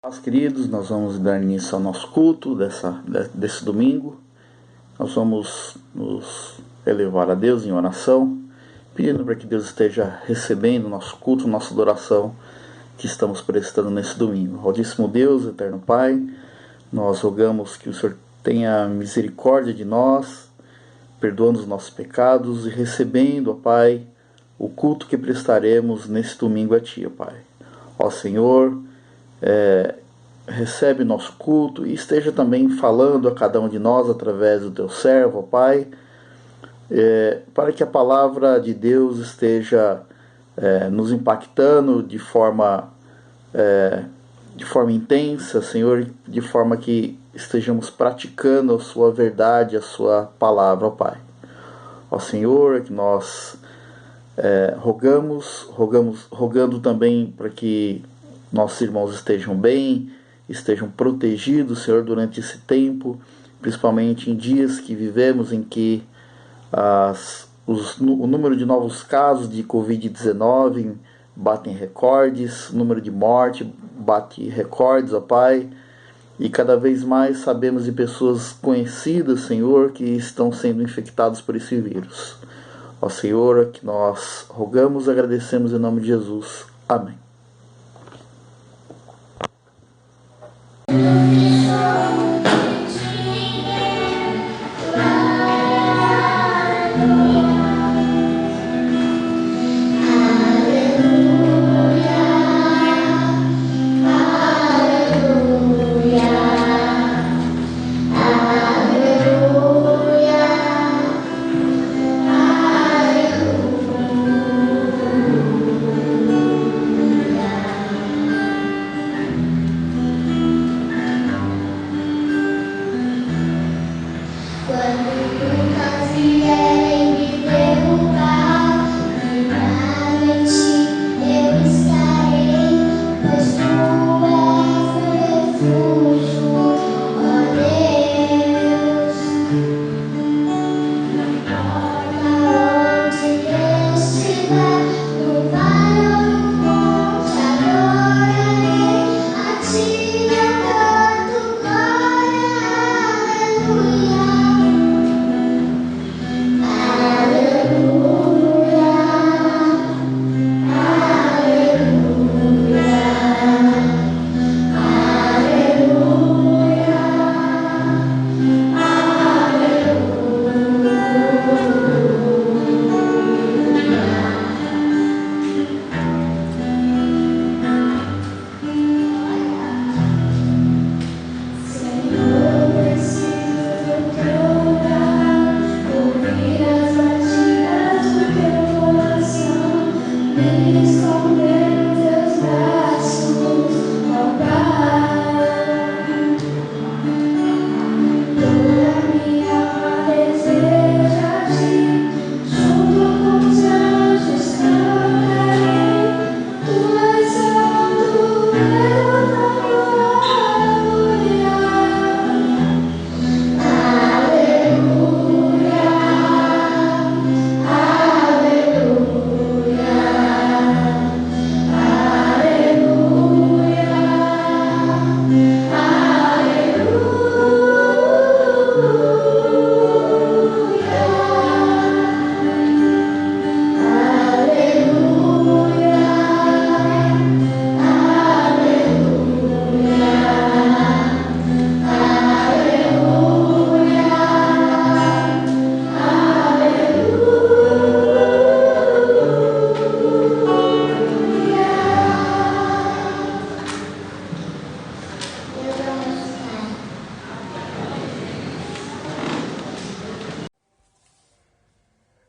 Meus queridos, nós vamos dar início ao nosso culto desse domingo. Nós vamos nos elevar a Deus em oração, pedindo para que Deus esteja recebendo o nosso culto, nossa adoração que estamos prestando nesse domingo. Altíssimo Deus, eterno Pai, nós rogamos que o Senhor tenha misericórdia de nós, perdoando os nossos pecados e recebendo, ó Pai, o culto que prestaremos nesse domingo a Ti, ó Pai. Ó Senhor, recebe nosso culto e esteja também falando a cada um de nós através do Teu servo, ó Pai, para que a palavra de Deus esteja nos impactando de forma intensa, Senhor, de forma que estejamos praticando a Sua verdade, a Sua palavra, ó Pai. Ó Senhor, que nós rogando também para que nossos irmãos estejam bem, estejam protegidos, Senhor, durante esse tempo, principalmente em dias que vivemos em que o número de novos casos de Covid-19 batem recordes, o número de morte bate recordes, ó Pai, e cada vez mais sabemos de pessoas conhecidas, Senhor, que estão sendo infectadas por esse vírus. Ó Senhor, que nós rogamos e agradecemos em nome de Jesus. Amém.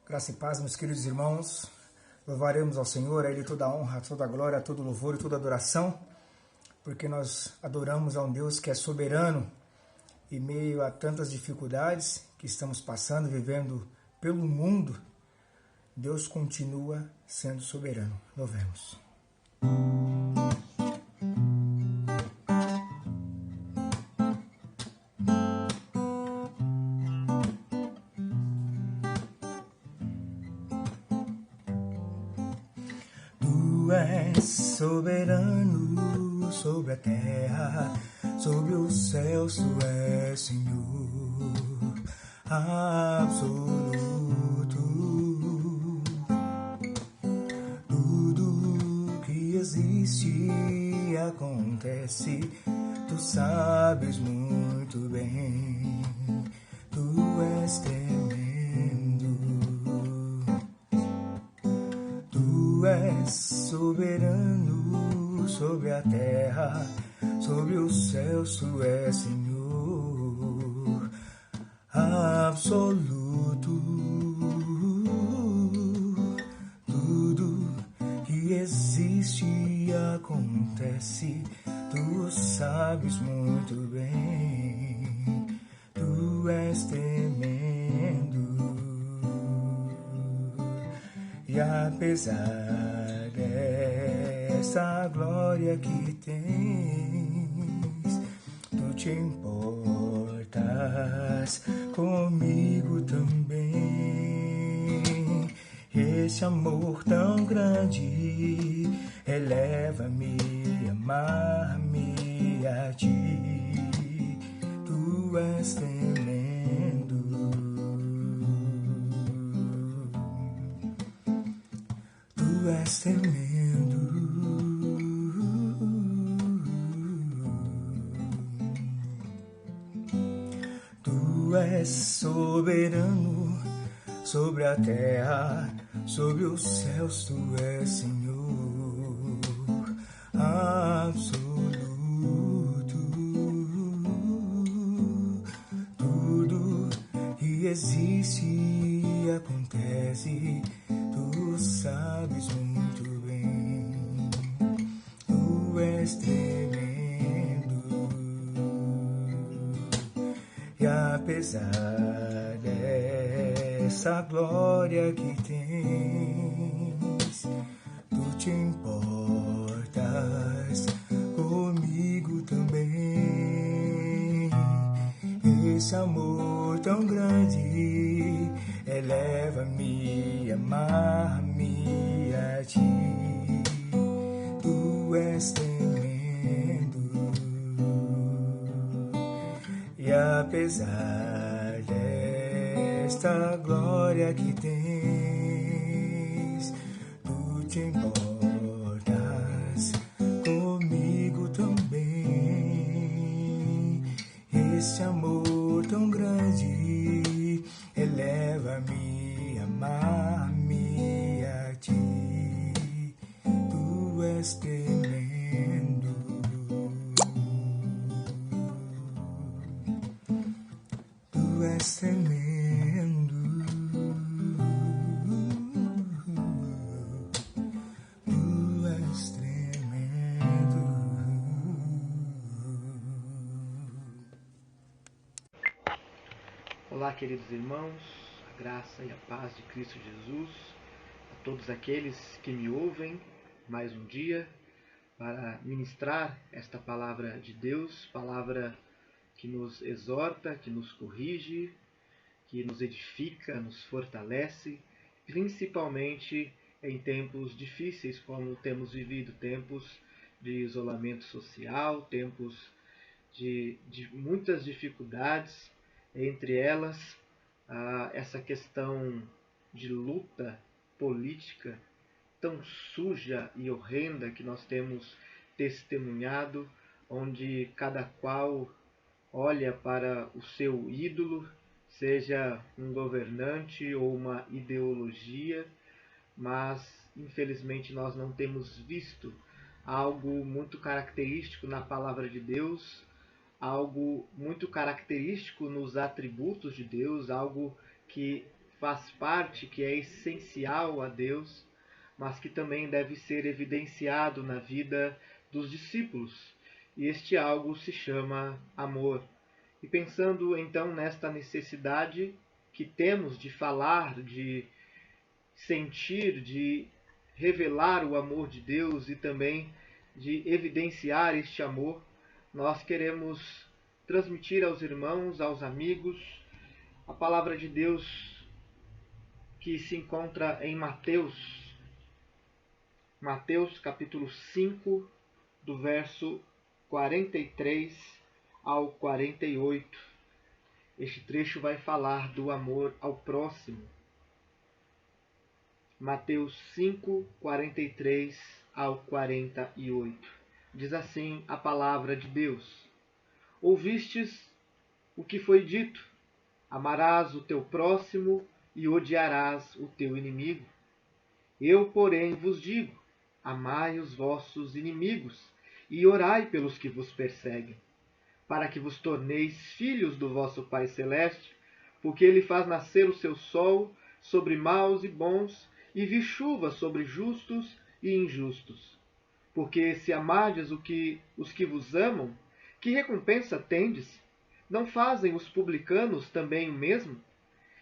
Graça e paz, meus queridos irmãos. Louvaremos ao Senhor, a Ele toda a honra, toda a glória, todo o louvor e toda a adoração, porque nós adoramos a um Deus que é soberano em meio a tantas dificuldades que estamos passando, vivendo pelo mundo. Deus continua sendo soberano. Louvemos. Tu és soberano, sobre a terra, sobre o céu, tu és Senhor absoluto. Tudo que existe e acontece, tu sabes muito bem, tu és tremendo, tu és soberano sobre a terra, sobre os céus, tu és Senhor absoluto. Tudo que existe e acontece, tu sabes muito bem, tu és tremendo. E apesar dessa glória que tens, tu te importas comigo também. Esse amor tão grande eleva-me, amar-me a ti. Tu és tremendo. Tu és tremendo. Tu és soberano sobre a terra, sobre os céus, tu és Senhor absoluto. Tudo que existe e acontece, tu sabes muito bem, tu és tremendo. E apesar dessa glória que tens, tu te importas comigo também. Esse amor tão grande eleva-me, amar-me a ti. Tu és tremendo. E apesar desta glória que tens, tu te importas comigo também. Esse amor tão grande eleva-me, amar-me a ti. Tu és tremendo. Tu és tremendo. Tu és tremendo. Olá, queridos irmãos, a graça e a paz de Cristo Jesus, a todos aqueles que me ouvem mais um dia para ministrar esta palavra de Deus, palavra que nos exorta, que nos corrige, que nos edifica, nos fortalece, principalmente em tempos difíceis como temos vivido, tempos de isolamento social, tempos de muitas dificuldades, entre elas essa questão de luta política tão suja e horrenda que nós temos testemunhado, onde cada qual olha para o seu ídolo, seja um governante ou uma ideologia, mas infelizmente nós não temos visto algo muito característico na palavra de Deus, algo muito característico nos atributos de Deus, algo que faz parte, que é essencial a Deus, mas que também deve ser evidenciado na vida dos discípulos. E este algo se chama amor. E pensando então nesta necessidade que temos de falar, de sentir, de revelar o amor de Deus e também de evidenciar este amor, nós queremos transmitir aos irmãos, aos amigos, a palavra de Deus que se encontra em Mateus capítulo 5, do verso 43 ao 48. Este trecho vai falar do amor ao próximo. Mateus 5, 43 ao 48. Diz assim a palavra de Deus: Ouvistes o que foi dito: amarás o teu próximo e odiarás o teu inimigo. Eu, porém, vos digo: amai os vossos inimigos e orai pelos que vos perseguem, para que vos torneis filhos do vosso Pai Celeste, porque Ele faz nascer o seu sol sobre maus e bons, e vir chuva sobre justos e injustos. Porque se amardes os que vos amam, que recompensa tendes? Não fazem os publicanos também o mesmo?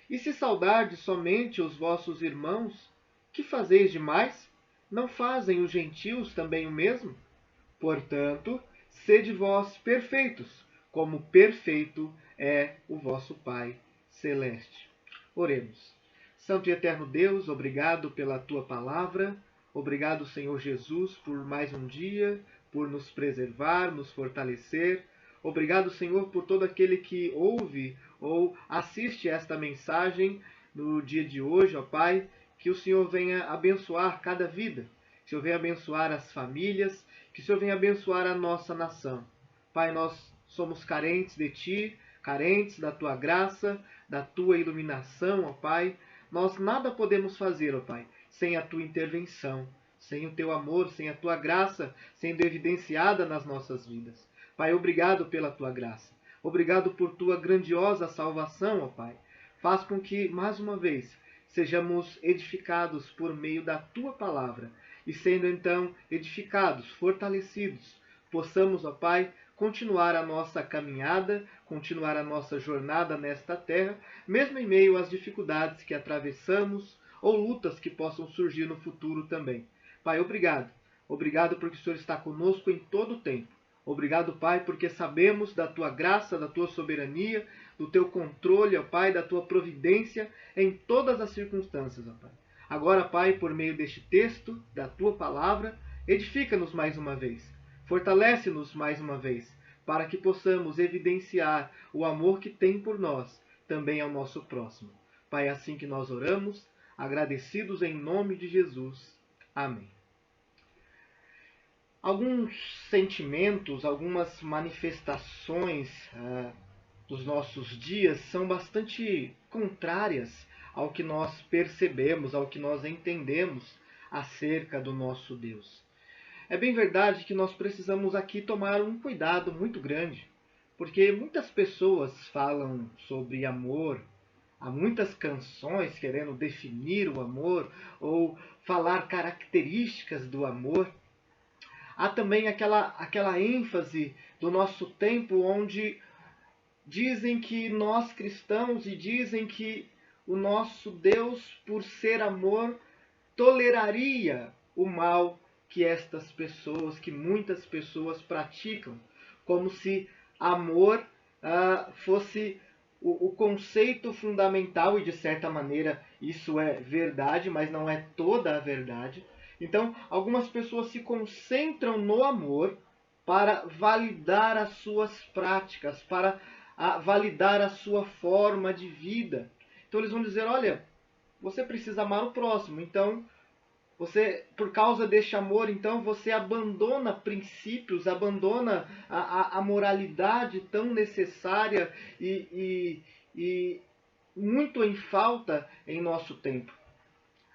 E se saudardes somente os vossos irmãos, que fazeis demais? Não fazem os gentios também o mesmo? Portanto, sede vós perfeitos, como perfeito é o vosso Pai Celeste. Oremos. Santo e eterno Deus, obrigado pela Tua palavra. Obrigado, Senhor Jesus, por mais um dia, por nos preservar, nos fortalecer. Obrigado, Senhor, por todo aquele que ouve ou assiste esta mensagem no dia de hoje, ó Pai. Que o Senhor venha abençoar cada vida. Que o Senhor venha abençoar as famílias. Que o Senhor venha abençoar a nossa nação. Pai, nós somos carentes de Ti, carentes da Tua graça, da Tua iluminação, ó Pai. Nós nada podemos fazer, ó Pai, sem a Tua intervenção, sem o Teu amor, sem a Tua graça sendo evidenciada nas nossas vidas. Pai, obrigado pela Tua graça. Obrigado por Tua grandiosa salvação, ó Pai. Faz com que, mais uma vez, sejamos edificados por meio da Tua palavra e, sendo então edificados, fortalecidos, possamos, ó Pai, continuar a nossa caminhada, continuar a nossa jornada nesta terra, mesmo em meio às dificuldades que atravessamos ou lutas que possam surgir no futuro também. Pai, obrigado. Obrigado porque o Senhor está conosco em todo o tempo. Obrigado, Pai, porque sabemos da Tua graça, da Tua soberania, do Teu controle, ó Pai, da Tua providência em todas as circunstâncias, ó Pai. Agora, Pai, por meio deste texto, da Tua palavra, edifica-nos mais uma vez. Fortalece-nos mais uma vez, para que possamos evidenciar o amor que tem por nós, também ao nosso próximo. Pai, é assim que nós oramos, agradecidos em nome de Jesus. Amém. Alguns sentimentos, algumas manifestações dos nossos dias são bastante contrárias ao que nós percebemos, ao que nós entendemos acerca do nosso Deus. É bem verdade que nós precisamos aqui tomar um cuidado muito grande, porque muitas pessoas falam sobre amor, há muitas canções querendo definir o amor ou falar características do amor. Há também aquela ênfase do nosso tempo onde dizem que nós cristãos e dizem que o nosso Deus, por ser amor, toleraria o mal que estas pessoas, que muitas pessoas praticam, como se amor fosse o conceito fundamental, e de certa maneira isso é verdade, mas não é toda a verdade. Então, algumas pessoas se concentram no amor para validar as suas práticas, para validar a sua forma de vida. Então eles vão dizer, olha, você precisa amar o próximo, então você, por causa deste amor, então você abandona princípios, abandona a moralidade tão necessária e muito em falta em nosso tempo.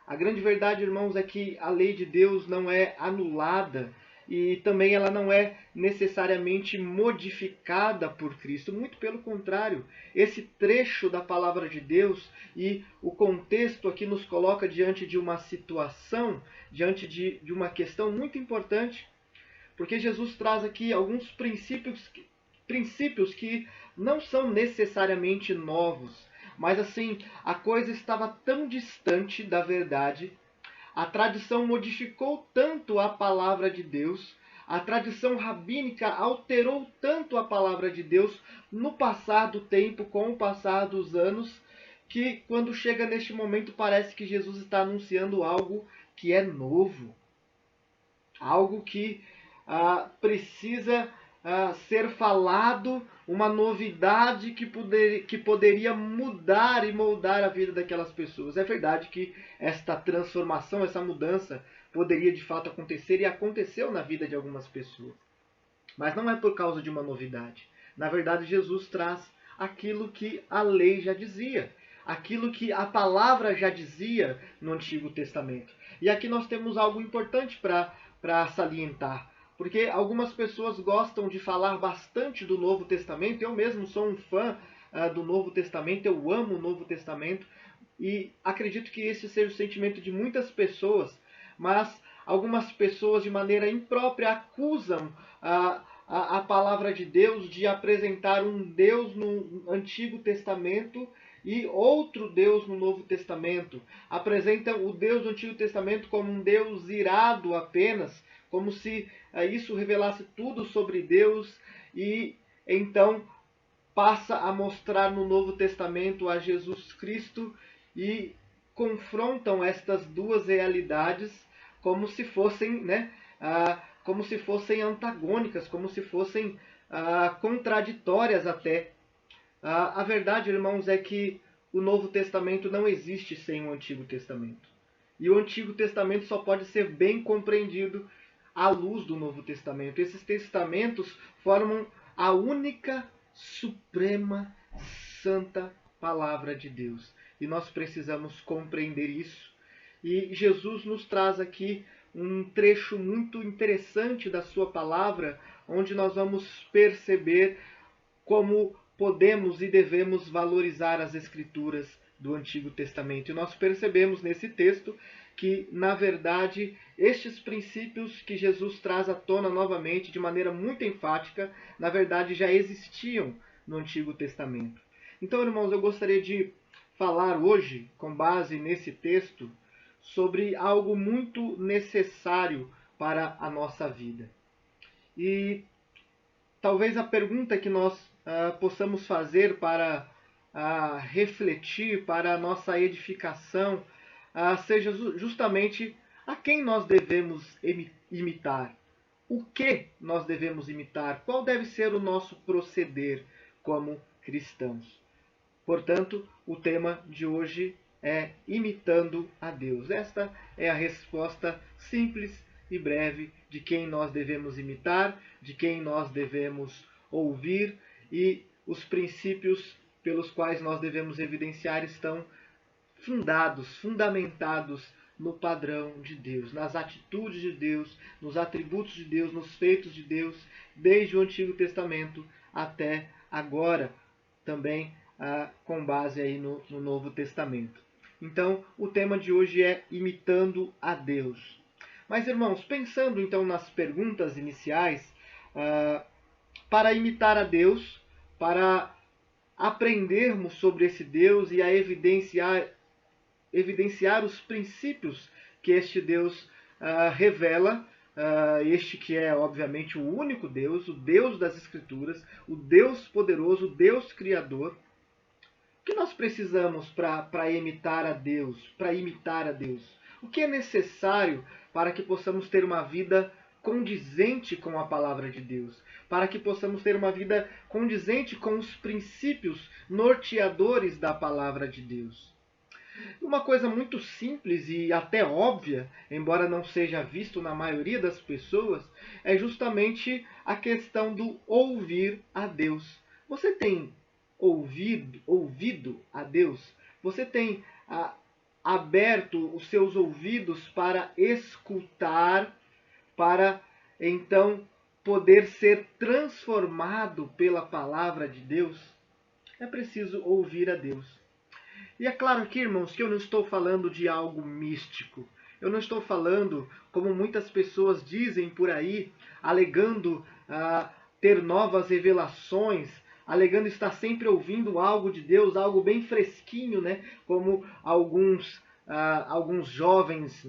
A grande verdade, irmãos, é que a lei de Deus não é anulada e também ela não é necessariamente modificada por Cristo. Muito pelo contrário, esse trecho da palavra de Deus e o contexto aqui nos coloca diante de uma situação, diante de uma questão muito importante, porque Jesus traz aqui alguns princípios que não são necessariamente novos, mas assim, a coisa estava tão distante da verdade. A tradição modificou tanto a palavra de Deus, a tradição rabínica alterou tanto a palavra de Deus no passar do tempo, com o passar dos anos, que quando chega neste momento parece que Jesus está anunciando algo que é novo. Algo que precisa ser falado, uma novidade que poderia mudar e moldar a vida daquelas pessoas. É verdade que esta transformação, essa mudança, poderia de fato acontecer e aconteceu na vida de algumas pessoas. Mas não é por causa de uma novidade. Na verdade, Jesus traz aquilo que a lei já dizia, aquilo que a palavra já dizia no Antigo Testamento. E aqui nós temos algo importante para salientar, porque algumas pessoas gostam de falar bastante do Novo Testamento. Eu mesmo sou um fã do Novo Testamento, eu amo o Novo Testamento e acredito que esse seja o sentimento de muitas pessoas, mas algumas pessoas de maneira imprópria acusam a palavra de Deus de apresentar um Deus no Antigo Testamento e outro Deus no Novo Testamento. Apresentam o Deus do Antigo Testamento como um Deus irado apenas, como se isso revelasse tudo sobre Deus, e então passa a mostrar no Novo Testamento a Jesus Cristo e confrontam estas duas realidades como se fossem, como se fossem antagônicas, como se fossem contraditórias até. A verdade, irmãos, é que o Novo Testamento não existe sem o Antigo Testamento. E o Antigo Testamento só pode ser bem compreendido à luz do Novo Testamento. Esses testamentos formam a única, suprema, santa palavra de Deus. E nós precisamos compreender isso. E Jesus nos traz aqui um trecho muito interessante da sua palavra, onde nós vamos perceber como podemos e devemos valorizar as Escrituras do Antigo Testamento. E nós percebemos nesse texto que, na verdade, estes princípios que Jesus traz à tona novamente, de maneira muito enfática, na verdade já existiam no Antigo Testamento. Então, irmãos, eu gostaria de falar hoje, com base nesse texto, sobre algo muito necessário para a nossa vida. E talvez a pergunta que nós possamos fazer para refletir, para a nossa edificação, seja justamente a quem nós devemos imitar. O que nós devemos imitar? Qual deve ser o nosso proceder como cristãos? Portanto, o tema de hoje é imitando a Deus. Esta é a resposta simples e breve de quem nós devemos imitar, de quem nós devemos ouvir, e os princípios pelos quais nós devemos evidenciar estão fundamentados no padrão de Deus, nas atitudes de Deus, nos atributos de Deus, nos feitos de Deus, desde o Antigo Testamento até agora, também com base aí no Novo Testamento. Então, o tema de hoje é imitando a Deus. Mas, irmãos, pensando então nas perguntas iniciais, para imitar a Deus, para aprendermos sobre esse Deus e a evidenciar os princípios que este Deus revela, este que é, obviamente, o único Deus, o Deus das Escrituras, o Deus poderoso, o Deus Criador. O que nós precisamos para imitar a Deus? O que é necessário para que possamos ter uma vida condizente com a palavra de Deus? Para que possamos ter uma vida condizente com os princípios norteadores da palavra de Deus? Uma coisa muito simples e até óbvia, embora não seja visto na maioria das pessoas, é justamente a questão do ouvir a Deus. Você tem ouvido a Deus? Você tem aberto os seus ouvidos para escutar, para então poder ser transformado pela palavra de Deus? É preciso ouvir a Deus. E é claro aqui, irmãos, que eu não estou falando de algo místico. Eu não estou falando, como muitas pessoas dizem por aí, alegando ter novas revelações, alegando estar sempre ouvindo algo de Deus, algo bem fresquinho, né? Como alguns jovens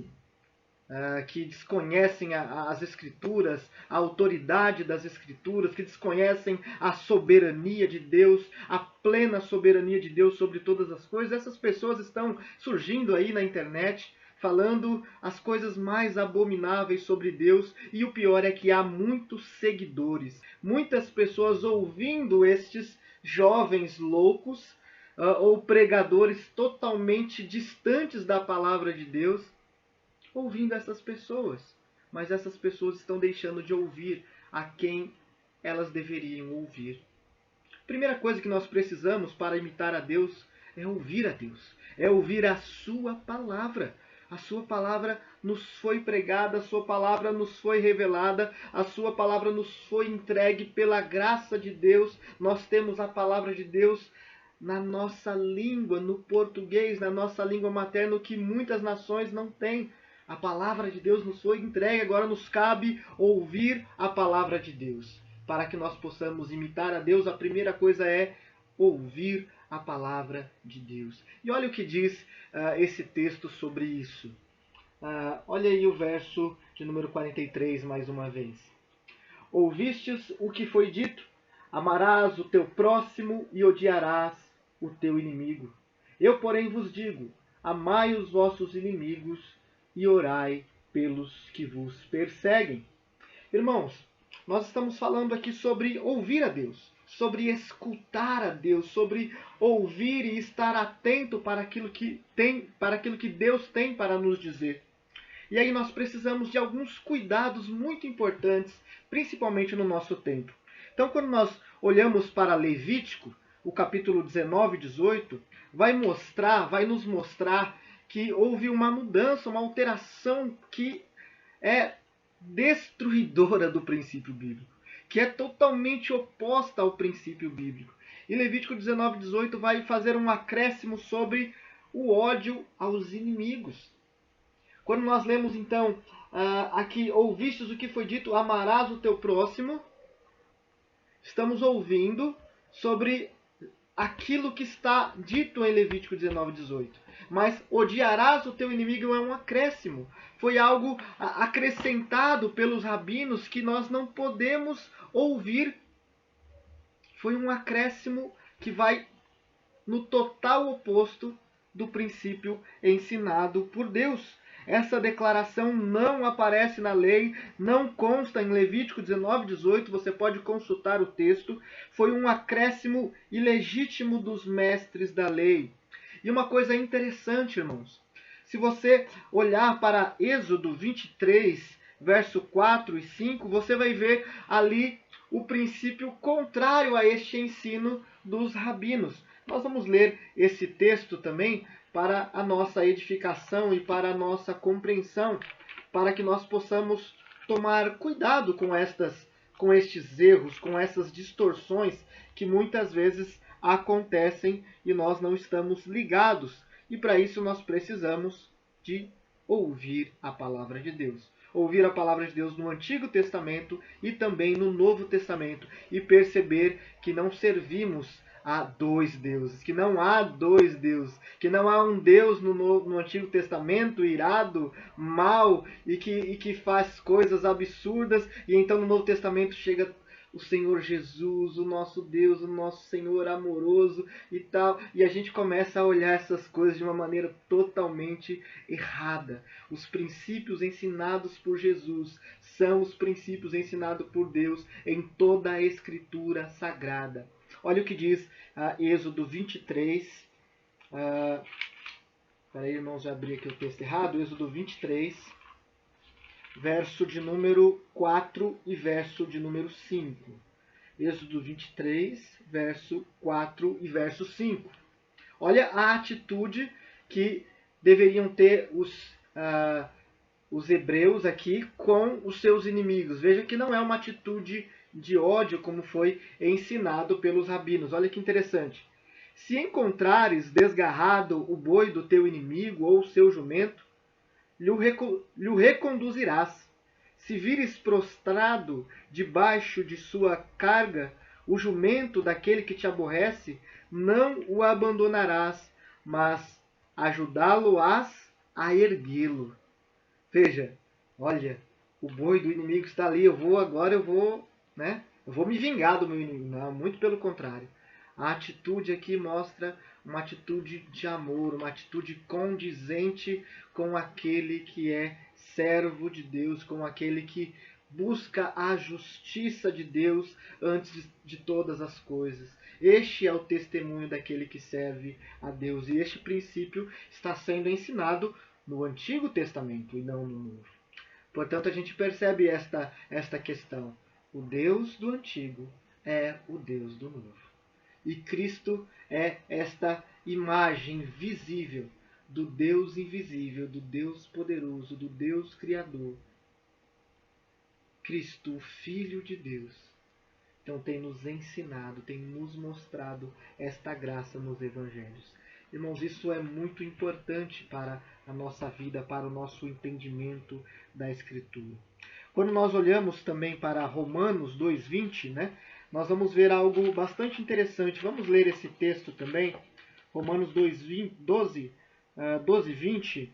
que desconhecem as Escrituras, a autoridade das Escrituras, que desconhecem a soberania de Deus, a plena soberania de Deus sobre todas as coisas. Essas pessoas estão surgindo aí na internet, falando as coisas mais abomináveis sobre Deus, e o pior é que há muitos seguidores, muitas pessoas ouvindo estes jovens loucos, ou pregadores totalmente distantes da palavra de Deus, ouvindo essas pessoas. Mas essas pessoas estão deixando de ouvir a quem elas deveriam ouvir. A primeira coisa que nós precisamos para imitar a Deus é ouvir a Deus, é ouvir a sua palavra. A sua palavra nos foi pregada, a sua palavra nos foi revelada, a sua palavra nos foi entregue pela graça de Deus. Nós temos a palavra de Deus na nossa língua, no português, na nossa língua materna, que muitas nações não têm. A palavra de Deus nos foi entregue, agora nos cabe ouvir a palavra de Deus. Para que nós possamos imitar a Deus, a primeira coisa é ouvir a palavra de Deus. E olha o que diz esse texto sobre isso. Olha aí o verso de número 43 mais uma vez. Ouvistes o que foi dito? Amarás o teu próximo e odiarás o teu inimigo. Eu, porém, vos digo, amai os vossos inimigos e orai pelos que vos perseguem. Irmãos, nós estamos falando aqui sobre ouvir a Deus, sobre escutar a Deus, sobre ouvir e estar atento para aquilo que Deus tem para nos dizer. E aí nós precisamos de alguns cuidados muito importantes, principalmente no nosso tempo. Então, quando nós olhamos para Levítico, o capítulo 19 e 18, vai nos mostrar que houve uma mudança, uma alteração que é destruidora do princípio bíblico, que é totalmente oposta ao princípio bíblico. E Levítico 19 e 18 vai fazer um acréscimo sobre o ódio aos inimigos. Quando nós lemos, então, aqui, ouvistes o que foi dito, amarás o teu próximo, estamos ouvindo sobre aquilo que está dito em Levítico 19 e 18. Mas odiarás o teu inimigo é um acréscimo. Foi algo acrescentado pelos rabinos que nós não podemos ouvir. Foi um acréscimo que vai no total oposto do princípio ensinado por Deus. Essa declaração não aparece na lei, não consta em Levítico 19, 18, você pode consultar o texto. Foi um acréscimo ilegítimo dos mestres da lei. E uma coisa interessante, irmãos, se você olhar para Êxodo 23, verso 4 e 5, você vai ver ali o princípio contrário a este ensino dos rabinos. Nós vamos ler esse texto também para a nossa edificação e para a nossa compreensão, para que nós possamos tomar cuidado com estes erros, com essas distorções que muitas vezes acontecem e nós não estamos ligados. E para isso nós precisamos de ouvir a palavra de Deus. Ouvir a palavra de Deus no Antigo Testamento e também no Novo Testamento e perceber que não servimos a dois deuses, que não há dois deuses, que não há um Deus no Antigo Testamento irado, mau e que faz coisas absurdas, e então no Novo Testamento chega o Senhor Jesus, o nosso Deus, o nosso Senhor amoroso e tal, e a gente começa a olhar essas coisas de uma maneira totalmente errada. Os princípios ensinados por Jesus são os princípios ensinados por Deus em toda a Escritura Sagrada. Olha o que diz Êxodo 23. Peraí, irmãos, já abri aqui o texto errado. Êxodo 23, verso de número 4 e verso de número 5. Êxodo 23, verso 4 e verso 5. Olha a atitude que deveriam ter os hebreus aqui com os seus inimigos. Veja que não é uma atitude de ódio, como foi ensinado pelos rabinos. Olha que interessante. Se encontrares desgarrado o boi do teu inimigo ou o seu jumento, lhe reconduzirás. Se vires prostrado debaixo de sua carga o jumento daquele que te aborrece, não o abandonarás, mas ajudá-lo-ás a erguê-lo. Veja, olha, o boi do inimigo está ali, eu vou me vingar do meu inimigo. Não, muito pelo contrário. A atitude aqui mostra uma atitude de amor, uma atitude condizente com aquele que é servo de Deus, com aquele que busca a justiça de Deus antes de todas as coisas. Este é o testemunho daquele que serve a Deus. E este princípio está sendo ensinado no Antigo Testamento e não no Novo. Portanto, a gente percebe esta questão. O Deus do Antigo é o Deus do Novo. E Cristo é esta imagem visível do Deus invisível, do Deus poderoso, do Deus Criador. Cristo, o Filho de Deus. Então tem nos ensinado, tem nos mostrado esta graça nos Evangelhos. Irmãos, isso é muito importante para a nossa vida, para o nosso entendimento da Escritura. Quando nós olhamos também para Romanos 2:20, né, nós vamos ver algo bastante interessante. Vamos ler esse texto também. Romanos 12:20.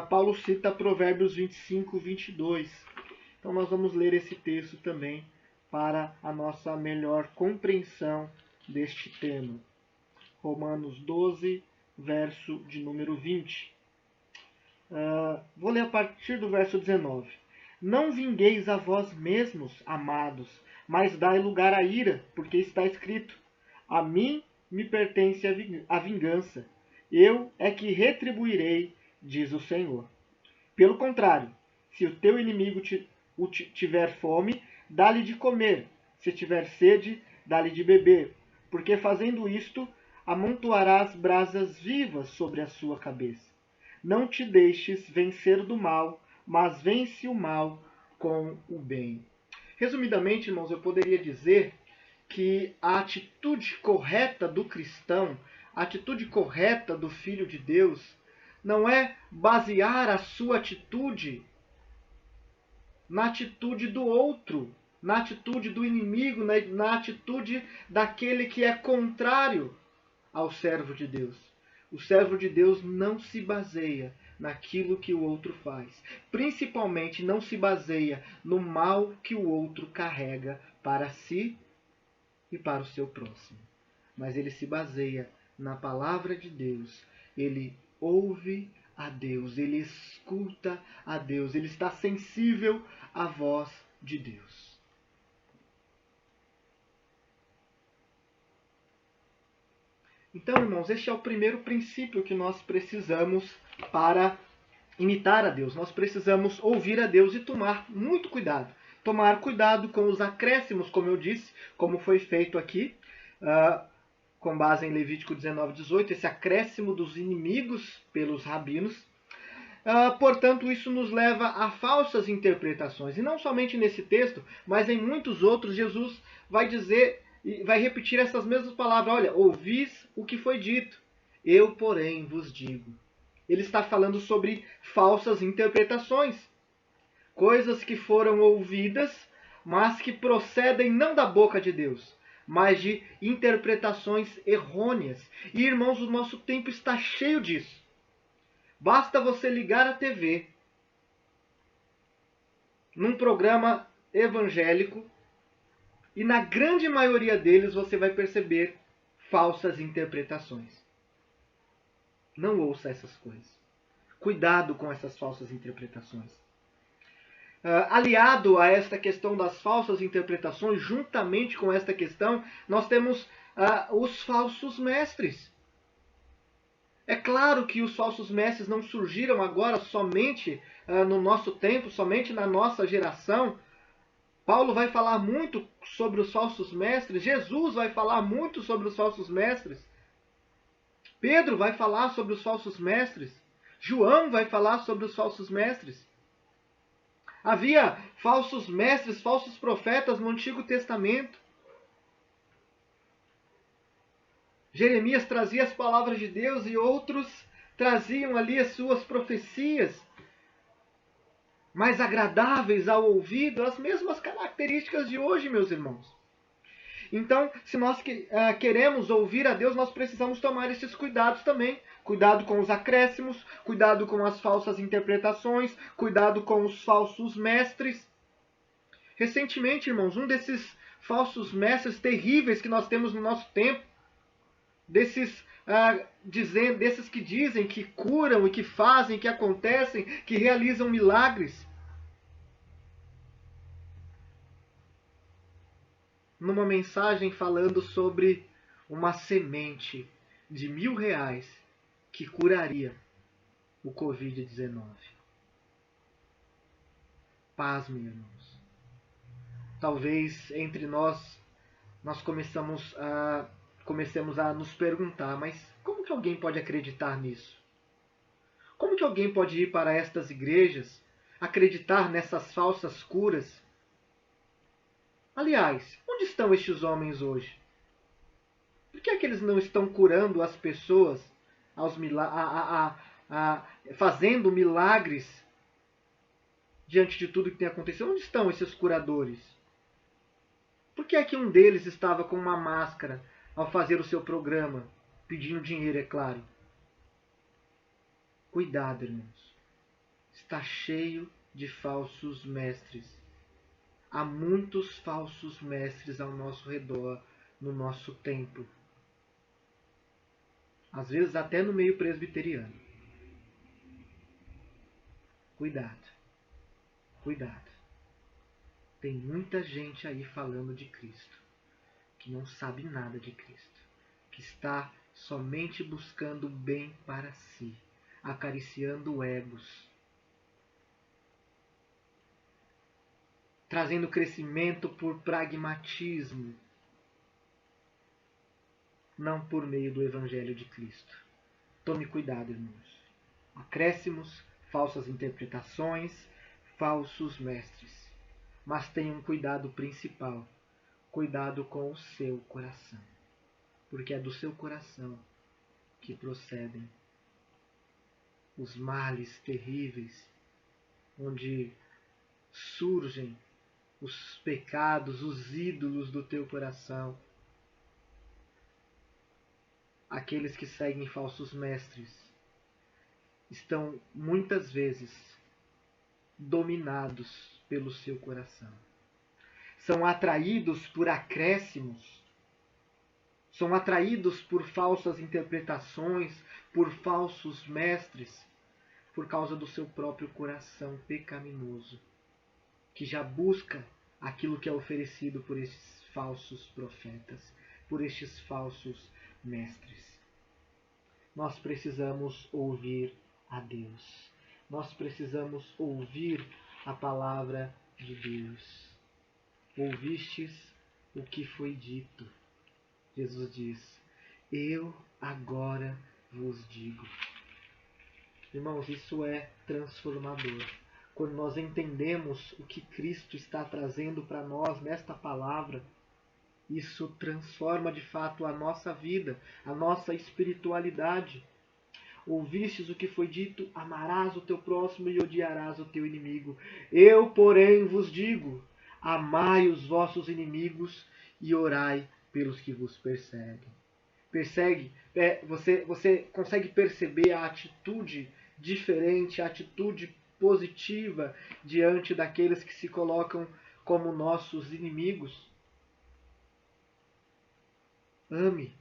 Paulo cita Provérbios 25:22. Então nós vamos ler esse texto também para a nossa melhor compreensão deste tema. Romanos 12, verso de número 20. Vou ler a partir do verso 19. Não vingueis a vós mesmos, amados, mas dai lugar à ira, porque está escrito: a mim me pertence a vingança, eu é que retribuirei, diz o Senhor. Pelo contrário, se o teu inimigo tiver fome, dá-lhe de comer, se tiver sede, dá-lhe de beber, porque fazendo isto, amontoarás brasas vivas sobre a sua cabeça. Não te deixes vencer do mal, mas vence o mal com o bem. Resumidamente, irmãos, eu poderia dizer que a atitude correta do cristão, a atitude correta do Filho de Deus, não é basear a sua atitude na atitude do outro, na atitude do inimigo, na atitude daquele que é contrário ao servo de Deus. O servo de Deus não se baseia naquilo que o outro faz. Principalmente não se baseia no mal que o outro carrega para si e para o seu próximo. Mas ele se baseia na palavra de Deus. Ele ouve a Deus, ele escuta a Deus, ele está sensível à voz de Deus. Então, irmãos, este é o primeiro princípio que nós precisamos para imitar a Deus. Nós precisamos ouvir a Deus e tomar muito cuidado. Tomar cuidado com os acréscimos, como eu disse, como foi feito aqui, com base em Levítico 19:18, esse acréscimo dos inimigos pelos rabinos. Portanto, isso nos leva a falsas interpretações. E não somente nesse texto, mas em muitos outros, Jesus vai dizer e vai repetir essas mesmas palavras. Olha, ouvis o que foi dito, eu, porém, vos digo. Ele está falando sobre falsas interpretações. Coisas que foram ouvidas, mas que procedem não da boca de Deus, mas de interpretações errôneas. E, irmãos, o nosso tempo está cheio disso. Basta você ligar a TV num programa evangélico e na grande maioria deles você vai perceber falsas interpretações. Não ouça essas coisas. Cuidado com essas falsas interpretações. Aliado a esta questão das falsas interpretações, juntamente com esta questão, nós temos os falsos mestres. É claro que os falsos mestres não surgiram agora somente no nosso tempo, somente na nossa geração. Paulo vai falar muito sobre os falsos mestres, Jesus vai falar muito sobre os falsos mestres, Pedro vai falar sobre os falsos mestres, João vai falar sobre os falsos mestres. Havia falsos mestres, falsos profetas no Antigo Testamento. Jeremias trazia as palavras de Deus e outros traziam ali as suas profecias mais agradáveis ao ouvido, as mesmas características de hoje, meus irmãos. Então, se nós queremos ouvir a Deus, nós precisamos tomar esses cuidados também. Cuidado com os acréscimos, cuidado com as falsas interpretações, cuidado com os falsos mestres. Recentemente, irmãos, um desses falsos mestres terríveis que nós temos no nosso tempo desses que dizem que curam e que fazem, que acontecem, que realizam milagres. Numa mensagem falando sobre uma semente de R$1.000 que curaria o Covid-19. Pasme, irmãos. Talvez entre nós comecemos a nos perguntar, mas como que alguém pode acreditar nisso? Como que alguém pode ir para estas igrejas, acreditar nessas falsas curas? Aliás, onde estão estes homens hoje? Por que é que eles não estão curando as pessoas, fazendo milagres diante de tudo que tem acontecido? Onde estão esses curadores? Por que é que um deles estava com uma máscara ao fazer o seu programa, pedindo dinheiro, é claro? Cuidado, irmãos. Está cheio de falsos mestres. Há muitos falsos mestres ao nosso redor, no nosso tempo. Às vezes até no meio presbiteriano. Cuidado. Cuidado. Tem muita gente aí falando de Cristo, que não sabe nada de Cristo, que está somente buscando o bem para si, acariciando egos, trazendo crescimento por pragmatismo, não por meio do Evangelho de Cristo. Tome cuidado, irmãos. Acréscimos, falsas interpretações, falsos mestres. Mas tenham cuidado principal. Cuidado com o seu coração. Porque é do seu coração que procedem os males terríveis, onde surgem os pecados, os ídolos do teu coração. Aqueles que seguem falsos mestres estão muitas vezes dominados pelo seu coração. São atraídos por acréscimos, são atraídos por falsas interpretações, por falsos mestres, por causa do seu próprio coração pecaminoso, que já busca aquilo que é oferecido por estes falsos profetas, por estes falsos mestres. Nós precisamos ouvir a Deus. Nós precisamos ouvir a palavra de Deus. Ouvistes o que foi dito. Jesus diz: eu agora vos digo. Irmãos, isso é transformador. Quando nós entendemos o que Cristo está trazendo para nós nesta palavra, isso transforma de fato a nossa vida, a nossa espiritualidade. Ouvistes o que foi dito: amarás o teu próximo e odiarás o teu inimigo. Eu, porém, vos digo: amai os vossos inimigos e orai pelos que vos perseguem. Você consegue perceber a atitude diferente, a atitude positiva diante daqueles que se colocam como nossos inimigos? Ame,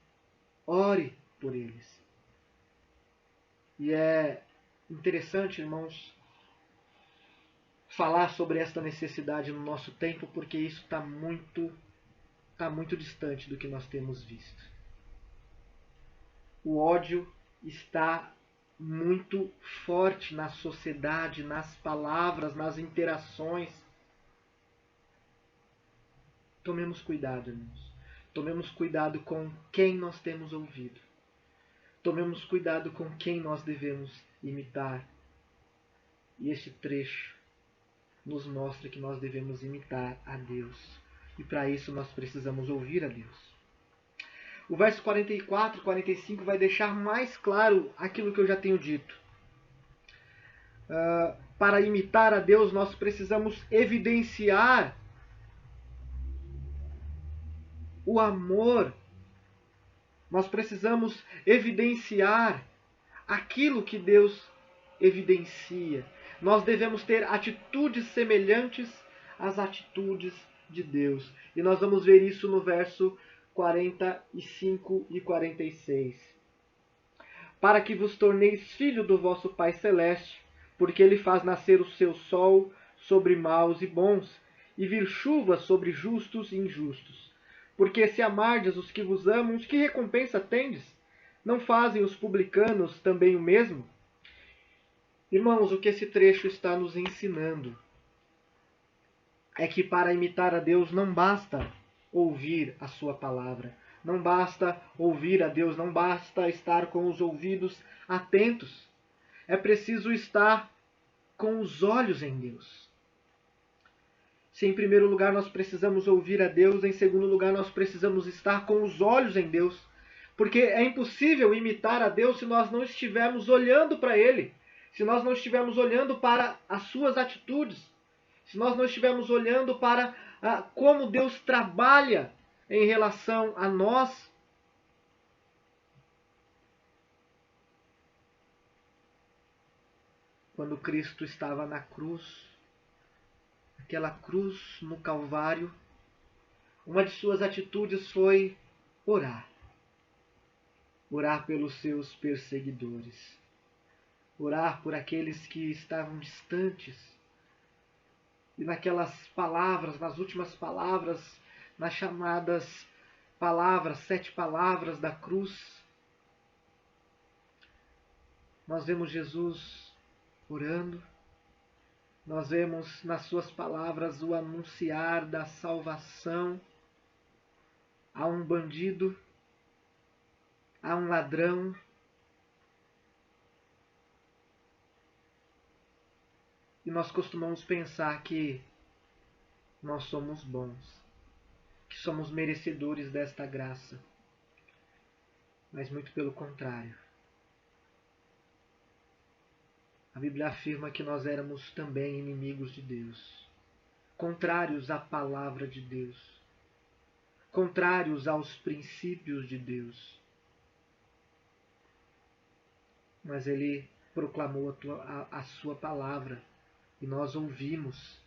ore por eles. E é interessante, irmãos, falar sobre esta necessidade no nosso tempo, porque isso está muito distante do que nós temos visto. O ódio está muito forte na sociedade, nas palavras, nas interações. Tomemos cuidado, irmãos. Tomemos cuidado com quem nós temos ouvido. Tomemos cuidado com quem nós devemos imitar. E este trecho nos mostra que nós devemos imitar a Deus. E para isso nós precisamos ouvir a Deus. O verso 44 e 45 vai deixar mais claro aquilo que eu já tenho dito. Para imitar a Deus, nós precisamos evidenciar o amor. Nós precisamos evidenciar aquilo que Deus evidencia. Nós devemos ter atitudes semelhantes às atitudes de Deus. E nós vamos ver isso no verso 45 e 46. Para que vos torneis filho do vosso Pai Celeste, porque ele faz nascer o seu sol sobre maus e bons, e vir chuva sobre justos e injustos. Porque se amardes os que vos amam, que recompensa tendes? Não fazem os publicanos também o mesmo? Irmãos, o que esse trecho está nos ensinando é que para imitar a Deus não basta ouvir a sua palavra, não basta ouvir a Deus, não basta estar com os ouvidos atentos. É preciso estar com os olhos em Deus. Se em primeiro lugar nós precisamos ouvir a Deus, em segundo lugar nós precisamos estar com os olhos em Deus. Porque é impossível imitar a Deus se nós não estivermos olhando para Ele, se nós não estivermos olhando para as suas atitudes, se nós não estivermos olhando para como Deus trabalha em relação a nós. Quando Cristo estava na cruz, aquela cruz no Calvário, uma de suas atitudes foi orar. Orar pelos seus perseguidores. Orar por aqueles que estavam distantes. E naquelas palavras, nas últimas palavras, nas chamadas palavras, 7 palavras da cruz, nós vemos Jesus orando. Nós vemos nas suas palavras o anunciar da salvação a um bandido, a um ladrão. E nós costumamos pensar que nós somos bons, que somos merecedores desta graça. Mas muito pelo contrário. A Bíblia afirma que nós éramos também inimigos de Deus, contrários à palavra de Deus, contrários aos princípios de Deus. Mas Ele proclamou a sua palavra e nós ouvimos.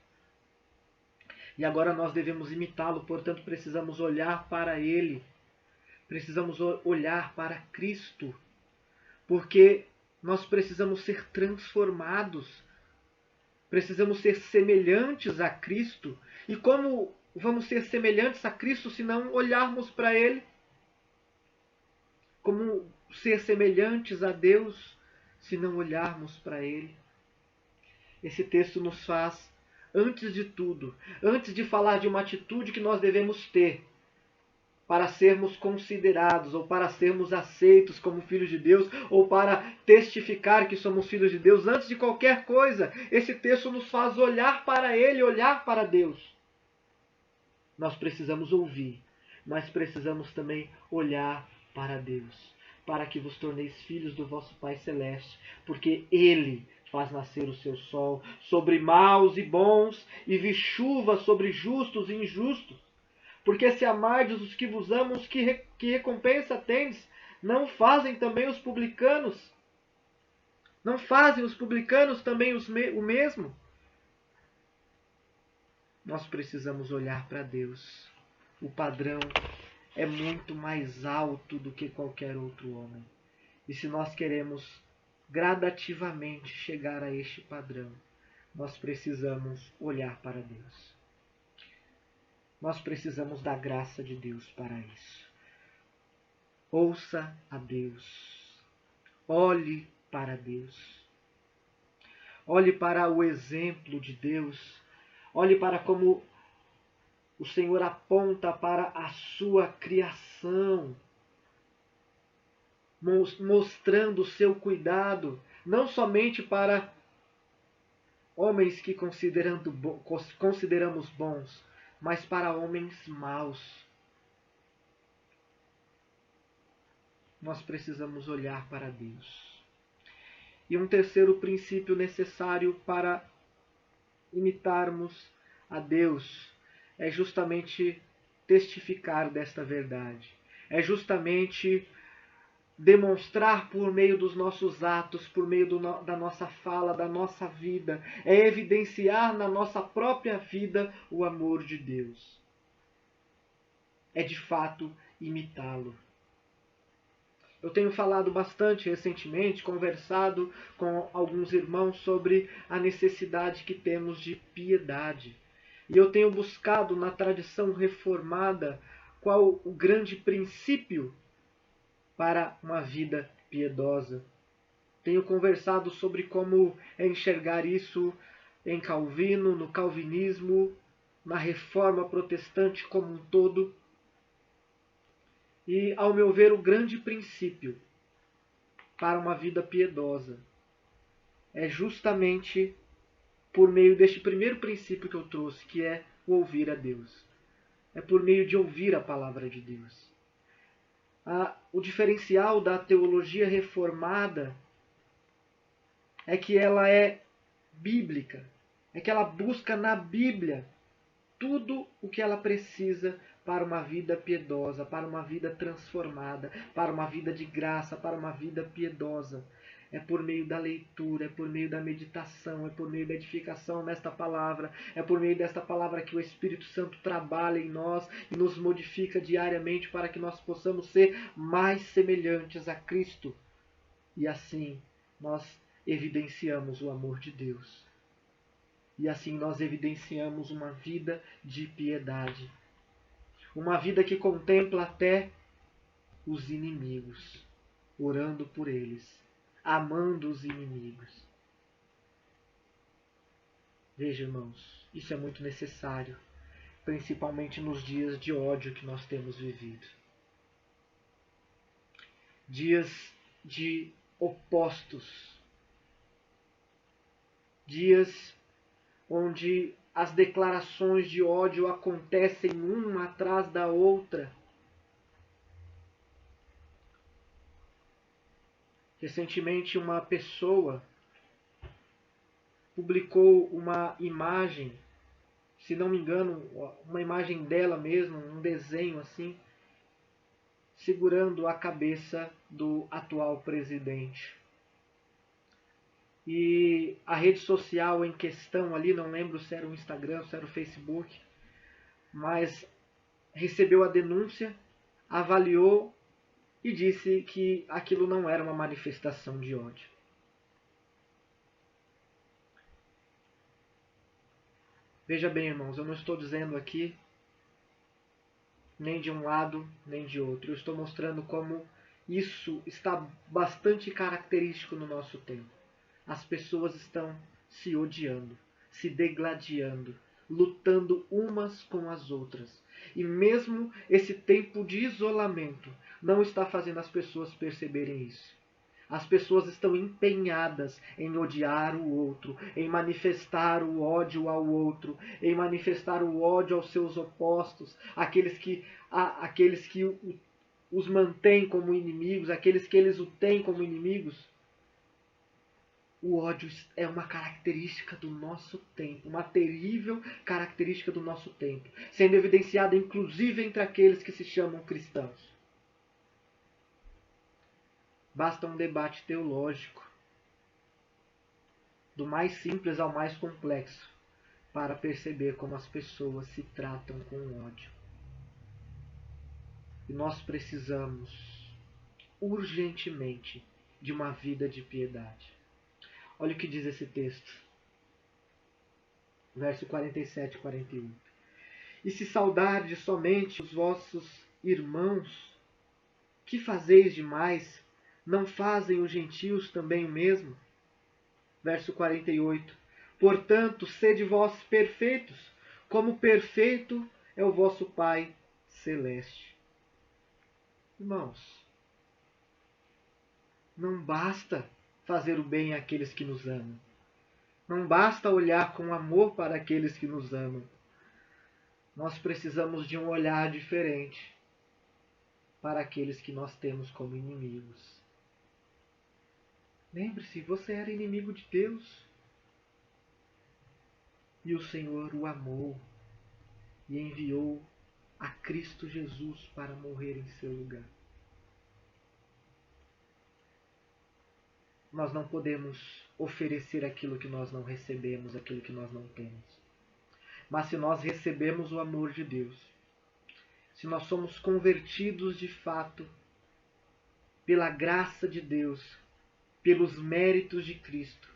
E agora nós devemos imitá-lo, portanto precisamos olhar para Ele, precisamos olhar para Cristo, porque nós precisamos ser transformados, precisamos ser semelhantes a Cristo. E como vamos ser semelhantes a Cristo se não olharmos para Ele? Como ser semelhantes a Deus se não olharmos para Ele? Esse texto nos faz, antes de tudo, antes de falar de uma atitude que nós devemos ter para sermos considerados, ou para sermos aceitos como filhos de Deus, ou para testificar que somos filhos de Deus, antes de qualquer coisa, esse texto nos faz olhar para Ele, olhar para Deus. Nós precisamos ouvir, mas precisamos também olhar para Deus, para que vos torneis filhos do vosso Pai Celeste, porque Ele faz nascer o seu sol sobre maus e bons, e vir chuva sobre justos e injustos. Porque se amardes os que vos amam, que recompensa tendes? Não fazem também os publicanos? Não fazem os publicanos também o mesmo? Nós precisamos olhar para Deus. O padrão é muito mais alto do que qualquer outro homem. E se nós queremos gradativamente chegar a este padrão, nós precisamos olhar para Deus. Nós precisamos da graça de Deus para isso. Ouça a Deus. Olhe para Deus. Olhe para o exemplo de Deus. Olhe para como o Senhor aponta para a sua criação, mostrando o seu cuidado, não somente para homens que consideramos bons, mas para homens maus. Nós precisamos olhar para Deus. E um terceiro princípio necessário para imitarmos a Deus é justamente testificar desta verdade. É justamente demonstrar por meio dos nossos atos, por meio da nossa fala, da nossa vida, é evidenciar na nossa própria vida o amor de Deus. É de fato imitá-lo. Eu tenho falado bastante recentemente, conversado com alguns irmãos sobre a necessidade que temos de piedade. E eu tenho buscado na tradição reformada qual o grande princípio para uma vida piedosa. Tenho conversado sobre como enxergar isso em Calvino, no calvinismo, na reforma protestante como um todo. E, ao meu ver, o grande princípio para uma vida piedosa é justamente por meio deste primeiro princípio que eu trouxe, que é o ouvir a Deus. É por meio de ouvir a palavra de Deus. O diferencial da teologia reformada é que ela é bíblica, é que ela busca na Bíblia tudo o que ela precisa para uma vida piedosa, para uma vida transformada, para uma vida de graça, para uma vida piedosa. É por meio da leitura, é por meio da meditação, é por meio da edificação nesta palavra, é por meio desta palavra que o Espírito Santo trabalha em nós e nos modifica diariamente para que nós possamos ser mais semelhantes a Cristo. E assim nós evidenciamos o amor de Deus. E assim nós evidenciamos uma vida de piedade. Uma vida que contempla até os inimigos, orando por eles, amando os inimigos. Veja, irmãos, isso é muito necessário, principalmente nos dias de ódio que nós temos vivido. Dias de opostos. Dias onde as declarações de ódio acontecem uma atrás da outra. Recentemente, uma pessoa publicou uma imagem, se não me engano, uma imagem dela mesma, um desenho assim, segurando a cabeça do atual presidente. E a rede social em questão ali, não lembro se era o Instagram, se era o Facebook, mas recebeu a denúncia, avaliou e disse que aquilo não era uma manifestação de ódio. Veja bem, irmãos, eu não estou dizendo aqui nem de um lado nem de outro. Eu estou mostrando como isso está bastante característico no nosso tempo. As pessoas estão se odiando, se degladiando, lutando umas com as outras. E mesmo esse tempo de isolamento não está fazendo as pessoas perceberem isso. As pessoas estão empenhadas em odiar o outro, em manifestar o ódio ao outro, em manifestar o ódio aos seus opostos, aqueles que os mantêm como inimigos, aqueles que eles o têm como inimigos. O ódio é uma característica do nosso tempo, uma terrível característica do nosso tempo, sendo evidenciada inclusive entre aqueles que se chamam cristãos. Basta um debate teológico, do mais simples ao mais complexo, para perceber como as pessoas se tratam com ódio. E nós precisamos urgentemente de uma vida de piedade. Olha o que diz esse texto. Verso 47 e 48. E se saudardes somente os vossos irmãos, que fazeis demais? Não fazem os gentios também o mesmo? Verso 48. Portanto, sede vós perfeitos, como perfeito é o vosso Pai Celeste. Irmãos, não basta fazer o bem àqueles que nos amam. Não basta olhar com amor para aqueles que nos amam. Nós precisamos de um olhar diferente para aqueles que nós temos como inimigos. Lembre-se, você era inimigo de Deus. E o Senhor o amou e enviou a Cristo Jesus para morrer em seu lugar. Nós não podemos oferecer aquilo que nós não recebemos, aquilo que nós não temos. Mas se nós recebemos o amor de Deus, se nós somos convertidos de fato pela graça de Deus, pelos méritos de Cristo,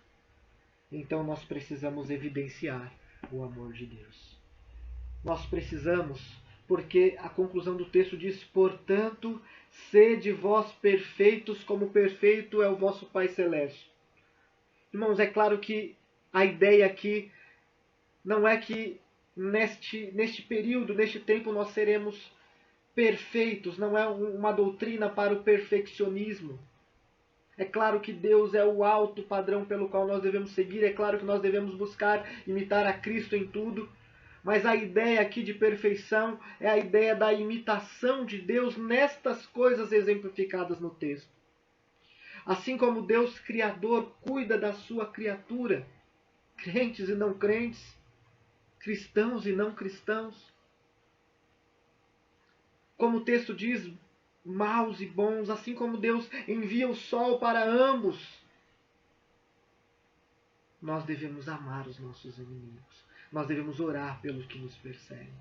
então nós precisamos evidenciar o amor de Deus. Nós precisamos, porque a conclusão do texto diz: portanto, sede vós perfeitos, como perfeito é o vosso Pai Celeste. Irmãos, é claro que a ideia aqui não é que neste período, neste tempo, nós seremos perfeitos, não é uma doutrina para o perfeccionismo. É claro que Deus é o alto padrão pelo qual nós devemos seguir, é claro que nós devemos buscar imitar a Cristo em tudo, mas a ideia aqui de perfeição é a ideia da imitação de Deus nestas coisas exemplificadas no texto. Assim como Deus Criador cuida da sua criatura, crentes e não crentes, cristãos e não cristãos. Como o texto diz, maus e bons, assim como Deus envia o sol para ambos, nós devemos amar os nossos inimigos. Nós devemos orar pelos que nos perseguem.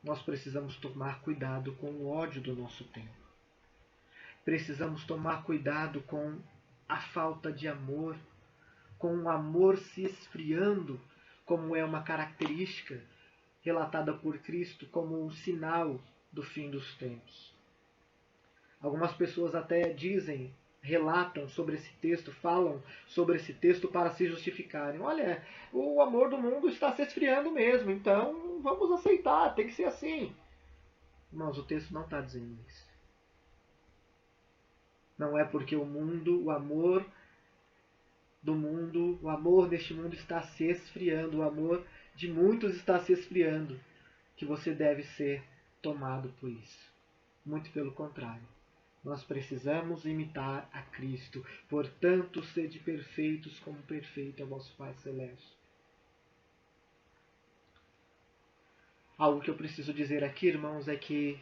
Nós precisamos tomar cuidado com o ódio do nosso tempo. Precisamos tomar cuidado com a falta de amor, com o amor se esfriando, como é uma característica relatada por Cristo como um sinal do fim dos tempos. Algumas pessoas até dizem, relatam sobre esse texto, falam sobre esse texto para se justificarem. Olha, o amor do mundo está se esfriando mesmo, então vamos aceitar, tem que ser assim. Mas o texto não está dizendo isso. Não é porque o mundo, o amor do mundo, o amor deste mundo está se esfriando, o amor de muitos está se esfriando, que você deve ser tomado por isso. Muito pelo contrário. Nós precisamos imitar a Cristo. Portanto, sede perfeitos como perfeito é o vosso Pai Celeste. Algo que eu preciso dizer aqui, irmãos, é que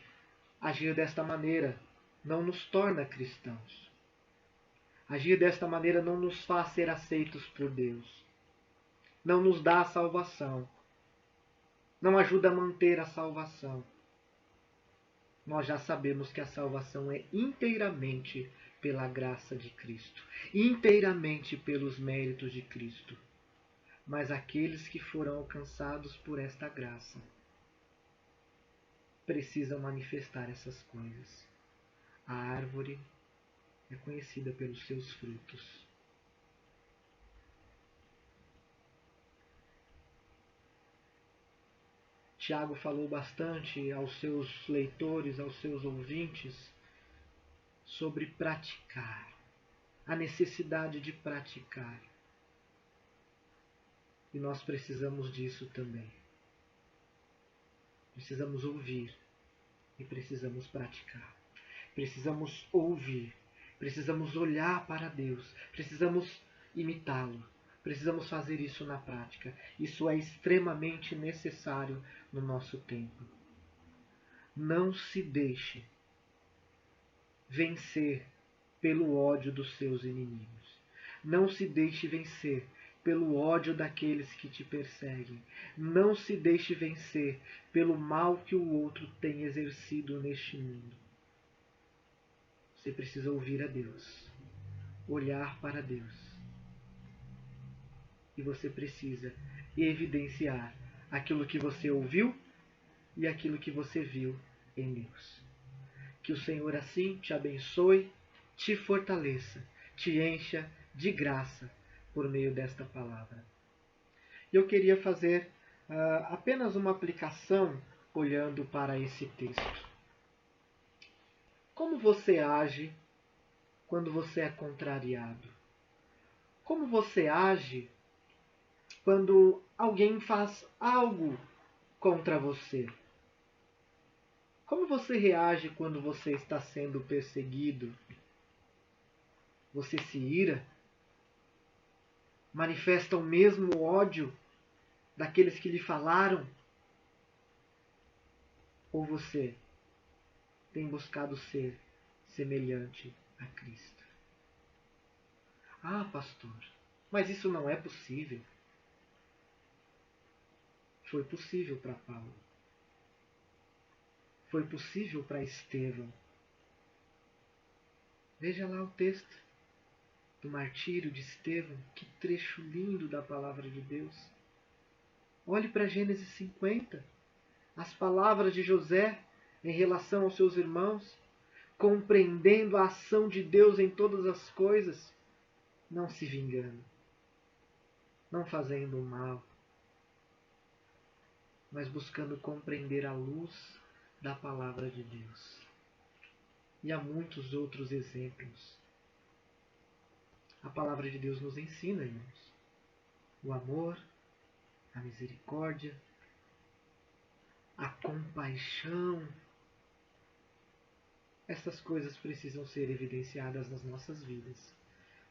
agir desta maneira não nos torna cristãos. Agir desta maneira não nos faz ser aceitos por Deus. Não nos dá a salvação. Não ajuda a manter a salvação. Nós já sabemos que a salvação é inteiramente pela graça de Cristo, inteiramente pelos méritos de Cristo. Mas aqueles que foram alcançados por esta graça precisam manifestar essas coisas. A árvore é conhecida pelos seus frutos. Tiago falou bastante aos seus leitores, aos seus ouvintes, sobre praticar, a necessidade de praticar. E nós precisamos disso também. Precisamos ouvir e precisamos praticar. Precisamos ouvir, precisamos olhar para Deus, precisamos imitá-lo. Precisamos fazer isso na prática. Isso é extremamente necessário no nosso tempo. Não se deixe vencer pelo ódio dos seus inimigos. Não se deixe vencer pelo ódio daqueles que te perseguem. Não se deixe vencer pelo mal que o outro tem exercido neste mundo. Você precisa ouvir a Deus, olhar para Deus. E você precisa evidenciar aquilo que você ouviu e aquilo que você viu em Deus. Que o Senhor assim te abençoe, te fortaleça, te encha de graça por meio desta palavra. Eu queria fazer apenas uma aplicação olhando para esse texto. Como você age quando você é contrariado? Como você age quando alguém faz algo contra você? Como você reage quando você está sendo perseguido? Você se ira? Manifesta o mesmo ódio daqueles que lhe falaram? Ou você tem buscado ser semelhante a Cristo? Ah, pastor, mas isso não é possível. Foi possível para Paulo. Foi possível para Estevão. Veja lá o texto do martírio de Estevão. Que trecho lindo da palavra de Deus. Olhe para Gênesis 50. As palavras de José em relação aos seus irmãos, compreendendo a ação de Deus em todas as coisas, não se vingando, não fazendo o mal, mas buscando compreender a luz da palavra de Deus. E há muitos outros exemplos. A palavra de Deus nos ensina, irmãos, o amor, a misericórdia, a compaixão. Essas coisas precisam ser evidenciadas nas nossas vidas.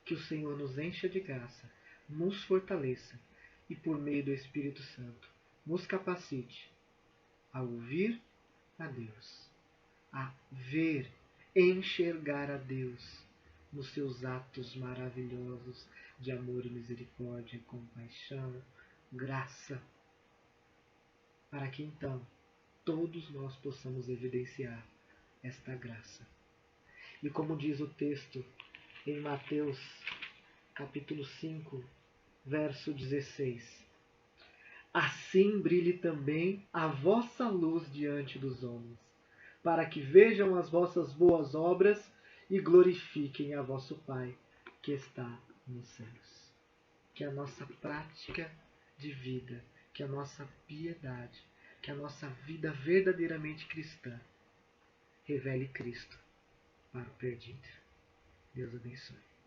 Que o Senhor nos encha de graça, nos fortaleça e, por meio do Espírito Santo, nos capacite a ouvir a Deus, a ver, enxergar a Deus nos seus atos maravilhosos de amor e misericórdia, compaixão, graça, para que então todos nós possamos evidenciar esta graça. E como diz o texto em Mateus capítulo 5, verso 16: assim brilhe também a vossa luz diante dos homens, para que vejam as vossas boas obras e glorifiquem a vosso Pai que está nos céus. Que a nossa prática de vida, que a nossa piedade, que a nossa vida verdadeiramente cristã revele Cristo para o perdido. Deus abençoe.